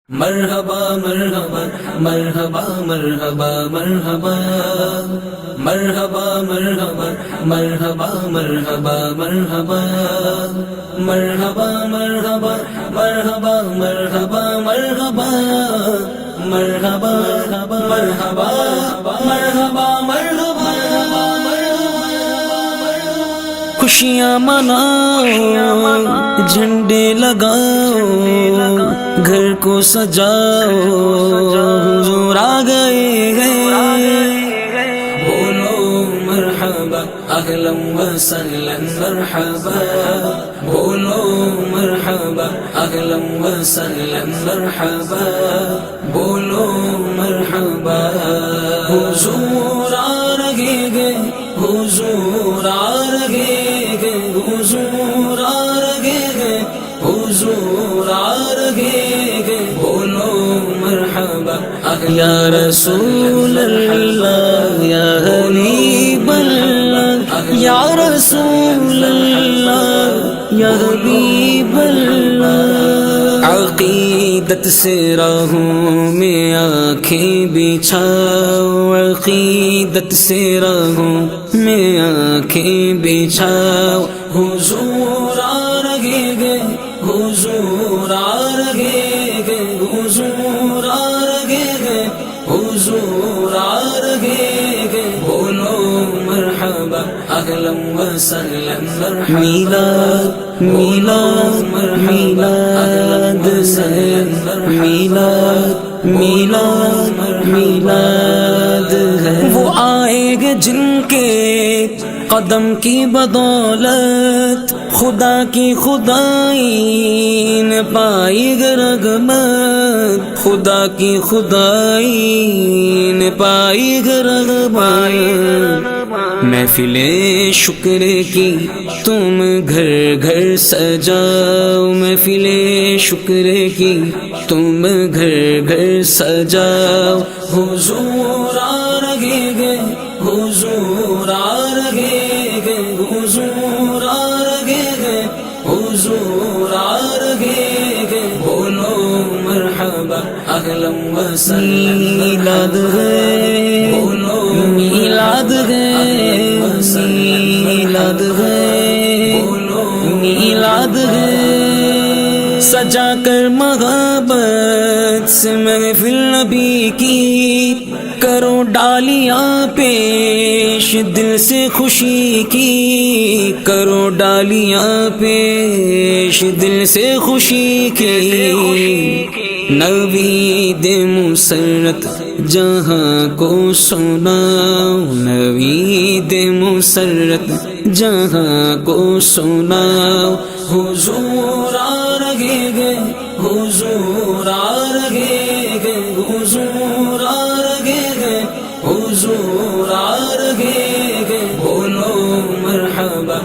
مرحبا مرحبا مرحبا مرحبا مرحبا مرحبا مرحبا مرحبا مرحبا مرحبا مرحبا مرحبا مرحبا مرحبا مرحبا مرحبا مرحبا مرحبا مرحبا خوشیاں مناؤ جھنڈے لگاؤ گھر کو سجاؤ حضور آ گئے بولو مرحبا اہلا وسہلا مرحبا بولو مرحبا اہلا وسہلا مرحبا بولو مرحبا حضور آ رہے گے حضور آ رہے گے حضور آ رہے گے حضور آ رہے گے بولو مرحبا یا رسول اللہ یا حبیب اللہ یا رسول اللہ یا حبیب اللہ عقیدت سے راہوں میں آنکھیں بچھاؤ عقیدت سے راہوں میں آنکھیں بچھاؤ حضور آ رہے گے حضور آ رہے گے حضور آ رہے گے حضور آ رہے گے بولو مرحبا اہلا وسہلا مرحبا میلاد میلاد میلاد میلاد میلاد میلاد ہے وہ آئیں گے جن کے قدم کی بدولت خدا کی خدائی نے پائی گے رغبت خدا کی خدائی نے پائی گے رغبت محفل شکر کی تم گھر گھر سجاؤ محفل شکر کی تم گھر گھر سجاؤ حضور آ رہے گے حضور آ رہے گے حضور آ رہے گے حضور آ رہے گے بولو مرحبا اہلا وسہلا میلاد ہے بولو میلاد ہے میلاد ہے بولو میلاد ہے سجا کر محبت سے محفل نبی کی کرو ڈالیاں پیش دل سے خوشی کی کرو ڈالیاں پیش دل سے خوشی کی نوید مسرت جہاں کو سناؤ نوید مسرت جہاں کو سناؤ حضور آ رہے گے حضور آ رہے گے حضور آ رہے گے حضور آ رہے گے بولو مرحبا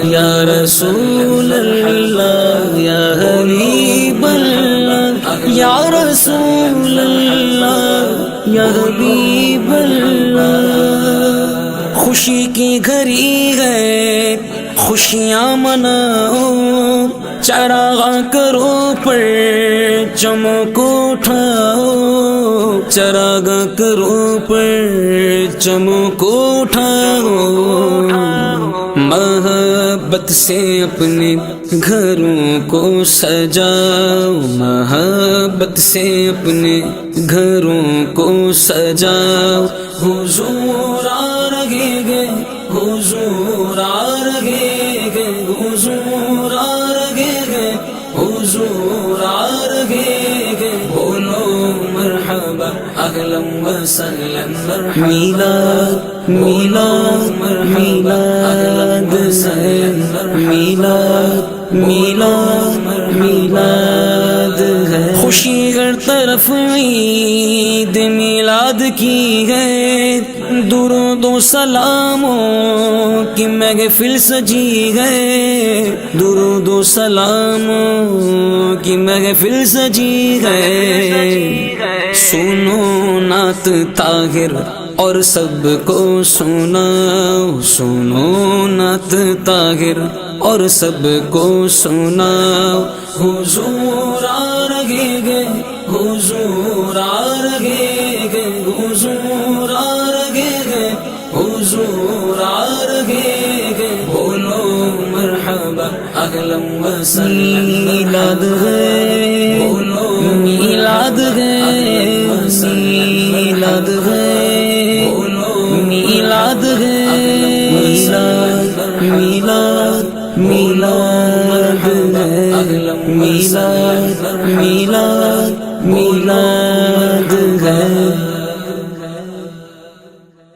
یا رسول اللہ یا حبیب اللہ یا رسول اللہ یا حبیب اللہ خوشی کی گھڑی ہے خوشیاں مناؤ چراغاں کرو پر چمک اٹھاؤ چراغاں کرو پر چمک اٹھاؤ محبت سے اپنے گھروں کو سجاؤ محبت سے اپنے گھروں کو سجاؤ حضور آ رہے گے حضور آ رہے گے حضور آ رہے گے حضور آ رہے گے بولو مرحبا اہلا وسہلا مرحبا میلاد میلاد میلاد میلاد میلاد میلاد ہے خوشی ہر طرف عید میلاد کی ہے درود و سلاموں کی محفل سجی ہے درود و سلاموں کی محفل سجی ہے سنو نعت طاہر اور سب کو سناؤ سنو نعت طاہر اور سب کو سناؤ حضور آ رہے گے حضور آ رہے ہیں، حضور آ رہے ہیں، حضور آ رہے ہیں، بولو مرحبا اہلا وسہلا، میلاد ہے، بولو میلاد ہے، میلاد ہے، بولو میلاد ہے، میلاد میلاد میلاد ہے، میلاد میلاد میلاد